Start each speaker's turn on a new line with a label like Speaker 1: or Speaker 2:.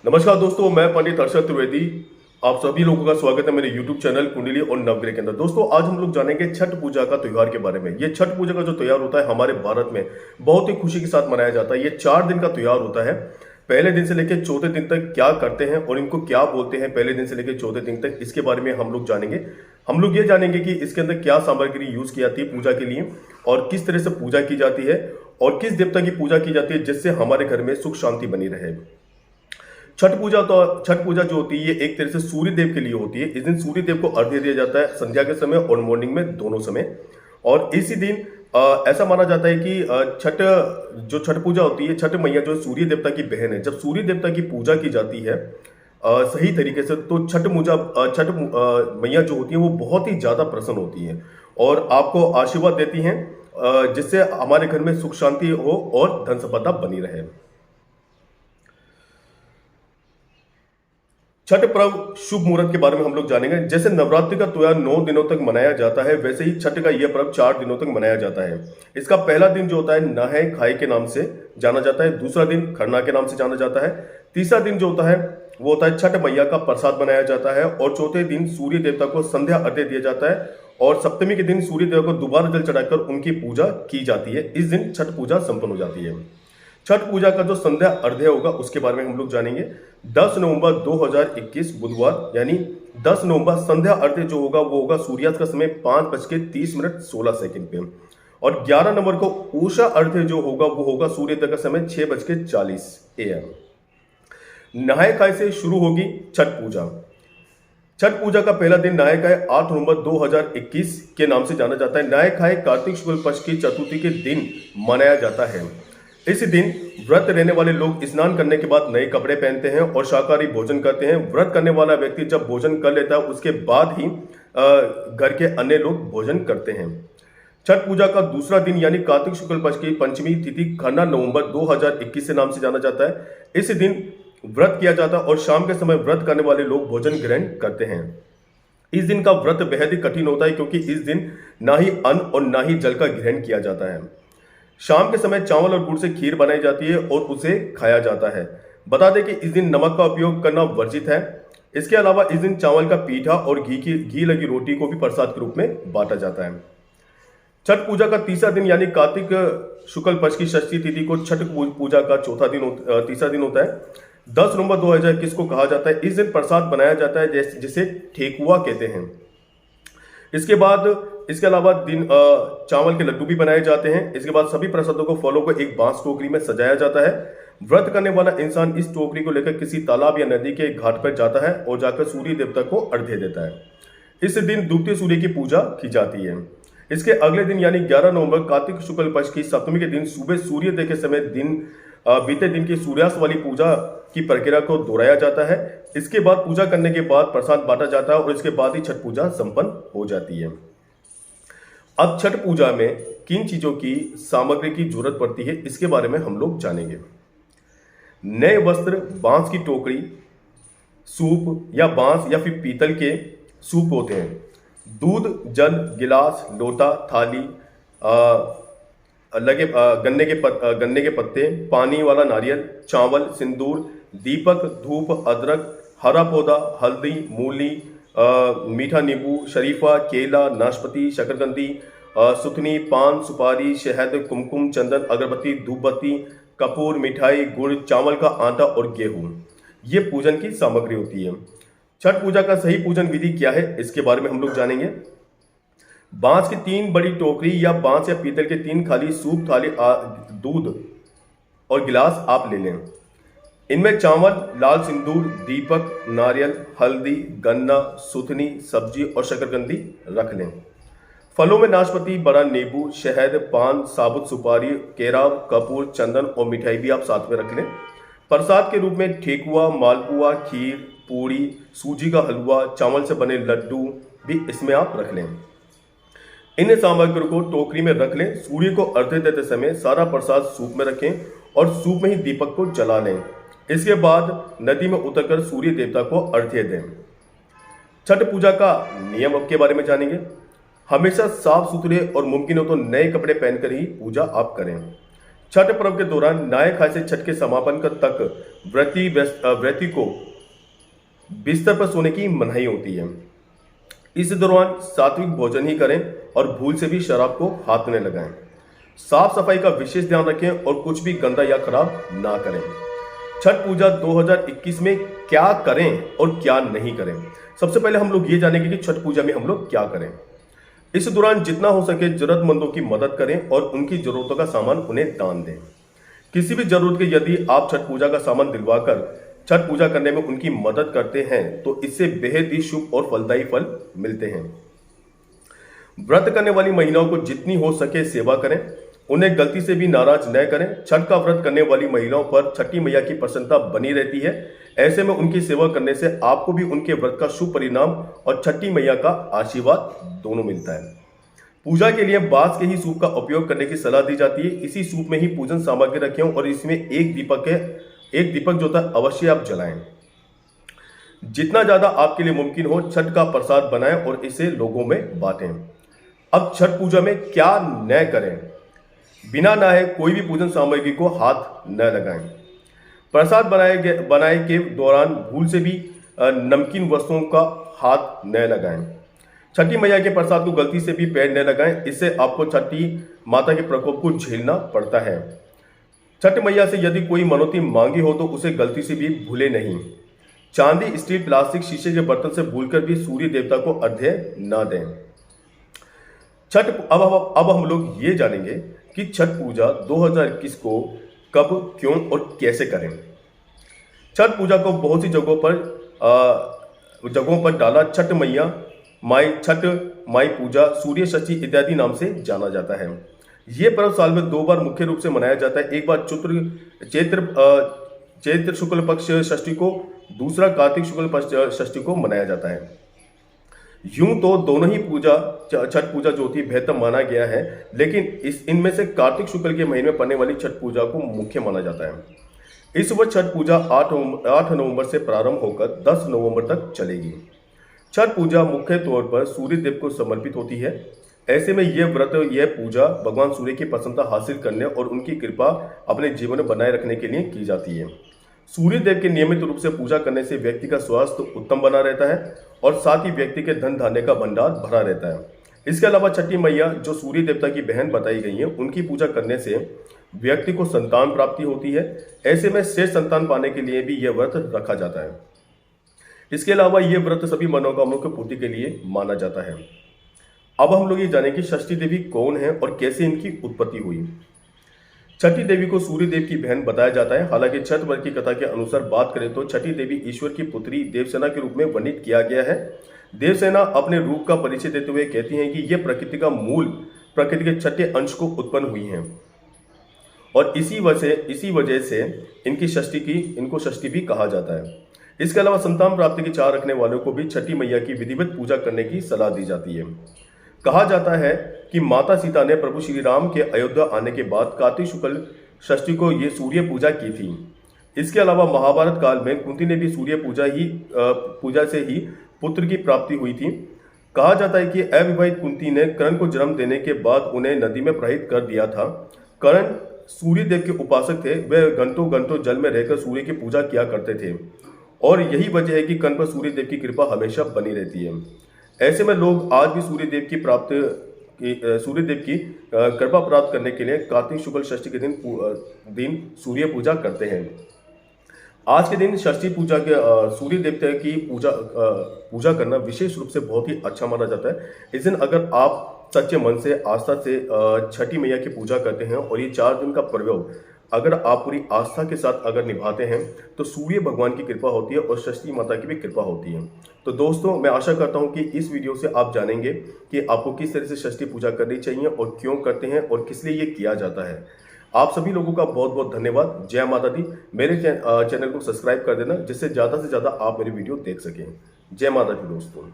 Speaker 1: नमस्कार दोस्तों, मैं पंडित हर्षद त्रिवेदी। आप सभी लोगों का स्वागत है मेरे YouTube चैनल कुंडली और नवग्रह के अंदर। दोस्तों, आज हम लोग जानेंगे छठ पूजा का त्योहार के बारे में। ये छठ पूजा का जो त्योहार होता है हमारे भारत में बहुत ही खुशी के साथ मनाया जाता है। ये 4 दिन का त्योहार होता है। पहले दिन से लेकर चौथे दिन तक क्या करते हैं और इनको क्या बोलते हैं पहले दिन से लेकर चौथे दिन तक, इसके बारे में हम लोग जानेंगे। हम लोग ये जानेंगे कि इसके अंदर क्या सामग्री यूज की जाती है पूजा के लिए और किस तरह से पूजा की जाती है और किस देवता की पूजा की जाती है जिससे हमारे घर में सुख शांति बनी रहे। छठ पूजा जो होती है ये एक तरह से सूर्य देव के लिए होती है। इस दिन सूर्य देव को अर्घ्य दिया जाता है संध्या के समय और मॉर्निंग में, दोनों समय। और इसी दिन ऐसा माना जाता है कि छठ पूजा होती है, छठ मैया जो सूर्य देवता की बहन है, जब सूर्य देवता की पूजा की जाती है सही तरीके से, तो छठ मैया जो होती है वो बहुत ही ज्यादा प्रसन्न होती है और आपको आशीर्वाद देती हैं जिससे हमारे घर में सुख शांति हो और धन संपदा बनी रहे। छठ पर्व शुभ मुहूर्त के बारे में हम लोग जानेंगे। जैसे नवरात्रि का त्योहार 9 दिनों तक मनाया जाता है, वैसे ही छठ का यह पर्व 4 दिनों तक मनाया जाता है। इसका पहला दिन जो होता है नहाय खाए के नाम से जाना जाता है, दूसरा दिन खरना के नाम से जाना जाता है, तीसरा दिन जो होता है वो होता है छठ मैया का प्रसाद बनाया जाता है और चौथे दिन सूर्य देवता को संध्या अर्घ्य दिया जाता है और सप्तमी के दिन सूर्य देव को दोबारा जल चढ़ाकर उनकी पूजा की जाती है। इस दिन छठ पूजा संपन्न हो जाती है। छठ पूजा का जो संध्या अर्घ्य होगा उसके बारे में हम लोग जानेंगे। 10 नवंबर 2021 बुधवार यानी 10 नवंबर संध्या अर्घ्य जो होगा वो होगा सूर्यास्त का समय 5:30 पे और 11 नवंबर को उषा अर्घ्य जो होगा वो होगा सूर्योदय का समय 6:40 AM। नहाय खाए से शुरू होगी छठ पूजा। छठ पूजा का पहला दिन नहाय खाए 8 नवंबर 2021 के नाम से जाना जाता है। नहाय खाए कार्तिक शुक्ल पक्ष की चतुर्थी के दिन मनाया जाता है। इस दिन व्रत रहने वाले लोग स्नान करने के बाद नए कपड़े पहनते हैं और शाकाहारी भोजन करते हैं। व्रत करने वाला व्यक्ति जब भोजन कर लेता है उसके बाद ही घर के अन्य लोग भोजन करते हैं। छठ पूजा का दूसरा दिन यानी कार्तिक शुक्ल पक्ष की पंचमी तिथि खरना नवंबर 2021 से नाम से जाना जाता है। इस दिन व्रत किया जाता है और शाम के समय व्रत करने वाले लोग भोजन ग्रहण करते हैं। इस दिन का व्रत बेहद ही कठिन होता है क्योंकि इस दिन ना ही अन्न और ना ही जल का ग्रहण किया जाता है। शाम के समय चावल और गुड़ से खीर बनाई जाती है और उसे खाया जाता है। बता दें कि इस दिन नमक का उपयोग करना वर्जित है। इसके अलावा इस दिन चावल का पीठा और घी लगी रोटी को भी प्रसाद के रूप में बांटा जाता है। छठ पूजा का तीसरा दिन यानी कार्तिक शुक्ल पक्ष की षष्ठी तिथि को छठ पूजा का तीसरा दिन होता है। 10 नवंबर 2021 को कहा जाता है। इस दिन प्रसाद बनाया जाता है जिसे ठेकुआ कहते हैं। इसके अलावा चावल के लड्डू भी बनाए जाते हैं। इसके बाद सभी प्रसादों को फलों को एक बांस टोकरी में सजाया जाता है। व्रत करने वाला इंसान इस टोकरी को लेकर किसी तालाब या नदी के घाट पर जाता है और जाकर सूर्य देवता को अर्घ्य देता है। इस दिन डूबते सूर्य की पूजा की जाती है। इसके अगले दिन यानी 11 नवंबर कार्तिक शुक्ल पक्ष की सप्तमी के दिन सुबह सूर्योदय के समय बीते दिन की सूर्यास्त वाली पूजा की प्रक्रिया को दोहराया जाता है। इसके बाद पूजा करने के बाद प्रसाद बांटा जाता है और इसके बाद ही छठ पूजा संपन्न हो जाती है। अब छठ पूजा में किन चीजों की सामग्री की जरूरत पड़ती है इसके बारे में हम लोग जानेंगे। नए वस्त्र, बांस की टोकरी, सूप या बांस या फिर पीतल के सूप होते हैं, दूध, जल, गिलास, लोटा, थाली, गन्ने के पत्ते, पानी वाला नारियल, चावल, सिंदूर, दीपक, धूप, अदरक, हरा पौधा, हल्दी, मूली, मीठा नींबू, शरीफा, केला, नाशपाती, शकरकंदी, सुथनी, पान, सुपारी, शहद, कुमकुम, चंदन, अगरबत्ती, धूपबत्ती, कपूर, मिठाई, गुड़, चावल का आटा और गेहूं, ये पूजन की सामग्री होती है। छठ पूजा का सही पूजन विधि क्या है इसके बारे में हम लोग जानेंगे। बांस की 3 बड़ी टोकरी या बांस या पीतल के 3 खाली सूप, थाली, दूध और गिलास आप ले लें। इनमें चावल, लाल सिंदूर, दीपक, नारियल, हल्दी, गन्ना, सुथनी, सब्जी और शकरकंदी रख लें। फलों में नाशपाती, बड़ा नींबू, शहद, पान, साबुत सुपारी, केरा, कपूर, चंदन और मिठाई भी आप साथ में रख लें। प्रसाद के रूप में ठेकुआ, मालपुआ, खीर, पूड़ी, सूजी का हलवा, चावल से बने लड्डू भी इसमें आप रख लें। इन सामग्री को टोकरी में रख लें। सूर्य को अर्घ्य देते समय सारा प्रसाद सूप में रखें और सूप में ही दीपक को जला लें। इसके बाद नदी में उतरकर सूर्य देवता को अर्घ्य दें। छठ पूजा का नियम के बारे में जानेंगे। हमेशा साफ सुथरे और मुमकिन हो तो नए कपड़े पहनकर ही पूजा आप करें। छठ पर्व के दौरान नहाय खाए से छठ के समापन तक व्रती को बिस्तर पर सोने की मनाही होती है। इस दौरान सात्विक भोजन ही करें और भूल से भी शराब को हाथ न लगाएं। साफ सफाई का विशेष ध्यान रखें और कुछ भी गंदा या खराब ना करें। छठ पूजा 2021 में क्या करें और क्या नहीं करें। सबसे पहले हम लोग ये जानेंगे कि छठ पूजा में हम लोग क्या करें। इस दौरान जितना हो सके जरूरतमंदों की मदद करें और उनकी जरूरतों का सामान उन्हें दान दें। किसी भी जरूरत के यदि आप छठ पूजा का सामान दिलवाकर छठ पूजा करने में उनकी मदद करते हैं तो इससे बेहद ही शुभ और फलदायी फल मिलते हैं। व्रत करने वाली महिलाओं को जितनी हो सके सेवा करें, उन्हें गलती से भी नाराज न करें। छठ का व्रत करने वाली महिलाओं पर छठी मैया की प्रसन्नता बनी रहती है। ऐसे में उनकी सेवा करने से आपको भी उनके व्रत का शुभ परिणाम और छठी मैया का आशीर्वाद दोनों मिलता है। पूजा के लिए बांस के ही सूप का उपयोग करने की सलाह दी जाती है। इसी सूप में ही पूजन सामग्री रखें और इसमें एक दीपक जो था अवश्य आप जलाएं। जितना ज्यादा आपके लिए मुमकिन हो छठ का प्रसाद बनाएं और इसे लोगों में बांटें। अब छठ पूजा में क्या न करें। बिना नहाए कोई भी पूजन सामग्री को हाथ न लगाएं। प्रसाद बनाए के दौरान भूल से भी नमकीन वस्तुओं का हाथ न लगाएं। छठी मैया के प्रसाद को गलती से भी पैर न लगाएं, इससे आपको छठी माता के प्रकोप को झेलना पड़ता है। छठ मैया से यदि कोई मनौती मांगी हो तो उसे गलती से भी भूले नहीं। चांदी, स्टील, प्लास्टिक, शीशे के बर्तन से भूलकर भी सूर्य देवता को अर्घ्य न दें। छठ अब हम लोग ये जानेंगे कि छठ पूजा 2021 को कब, क्यों और कैसे करें। छठ पूजा को बहुत सी जगहों पर डाला छठ मैया, छठ माई पूजा, सूर्य षष्ठी इत्यादि नाम से जाना जाता है। ये पर्व साल में 2 बार मुख्य रूप से मनाया जाता है। एक बार चैत्र शुक्ल पक्ष षष्ठी को, दूसरा कार्तिक शुक्ल पक्ष षष्ठी को मनाया जाता है। यूं तो दोनों ही छठ पूजा जो थी बेहतर माना गया है, लेकिन इनमें से कार्तिक शुक्ल के महीने में पड़ने वाली छठ पूजा को मुख्य माना जाता है। इस वर्ष छठ पूजा 8 नवंबर से प्रारंभ होकर 10 नवंबर तक चलेगी। छठ पूजा मुख्य तौर पर सूर्य देव को समर्पित होती है। ऐसे में यह पूजा भगवान सूर्य की प्रसन्नता हासिल करने और उनकी कृपा अपने जीवन में बनाए रखने के लिए की जाती है। सूर्य देव के नियमित रूप से पूजा करने से व्यक्ति का स्वास्थ्य उत्तम बना रहता है और साथ ही व्यक्ति के धन धान्य का भंडार भरा रहता है। इसके अलावा छठी मैया जो सूर्य देवता की बहन बताई गई है, उनकी पूजा करने से व्यक्ति को संतान प्राप्ति होती है। ऐसे में श्रेष्ठ संतान पाने के लिए भी यह व्रत रखा जाता है। इसके अलावा यह व्रत सभी मनोकामनाओं की पूर्ति के लिए माना जाता है। अब हम लोग ये जानेंगे षष्ठी देवी कौन है और कैसे इनकी उत्पत्ति हुई। छठी देवी को सूर्य देव की बहन बताया जाता है। हालांकि छठ व्रत की कथा के अनुसार बात करें तो छठी देवी ईश्वर की पुत्री देवसेना के रूप में वर्णित किया गया है। देवसेना अपने रूप का परिचय देते हुए कहती हैं कि यह प्रकृति के छठे अंश को उत्पन्न हुई हैं और इसी वजह से इनको षष्ठी भी कहा जाता है। इसके अलावा संतान प्राप्ति की चाह रखने वालों को भी छठी मैया की विधिवत पूजा करने की सलाह दी जाती है। कहा जाता है कि माता सीता ने प्रभु श्री राम के अयोध्या आने के बाद कार्तिक शुक्ल षष्ठी को ये सूर्य पूजा की थी। इसके अलावा महाभारत काल में कुंती ने भी सूर्य पूजा से ही पुत्र की प्राप्ति हुई थी। कहा जाता है कि अविवाहित कुंती ने कर्ण को जन्म देने के बाद उन्हें नदी में प्रवाहित कर दिया था। कर्ण सूर्य देव के उपासक थे। वे घंटों घंटों जल में रहकर सूर्य की पूजा किया करते थे और यही वजह है कि कर्ण पर सूर्य देव की कृपा हमेशा बनी रहती है। ऐसे में लोग आज भी सूर्य देव की कृपा प्राप्त करने के लिए कार्तिक शुक्ल षष्ठी के दिन सूर्य पूजा करते हैं। आज के दिन षष्ठी पूजा के सूर्य देवता की पूजा करना विशेष रूप से बहुत ही अच्छा माना जाता है। इस दिन अगर आप सच्चे मन से आस्था से छठी मैया की पूजा करते हैं और ये 4 दिन का पर्व अगर आप पूरी आस्था के साथ अगर निभाते हैं तो सूर्य भगवान की कृपा होती है और षष्ठी माता की भी कृपा होती है। तो दोस्तों, मैं आशा करता हूं कि इस वीडियो से आप जानेंगे कि आपको किस तरह से षष्ठी पूजा करनी चाहिए और क्यों करते हैं और किस लिए ये किया जाता है। आप सभी लोगों का बहुत बहुत धन्यवाद। जय माता दी। मेरे चैनल को सब्सक्राइब कर देना जिससे ज़्यादा से ज़्यादा आप मेरी वीडियो देख सकें। जय माता दी दोस्तों।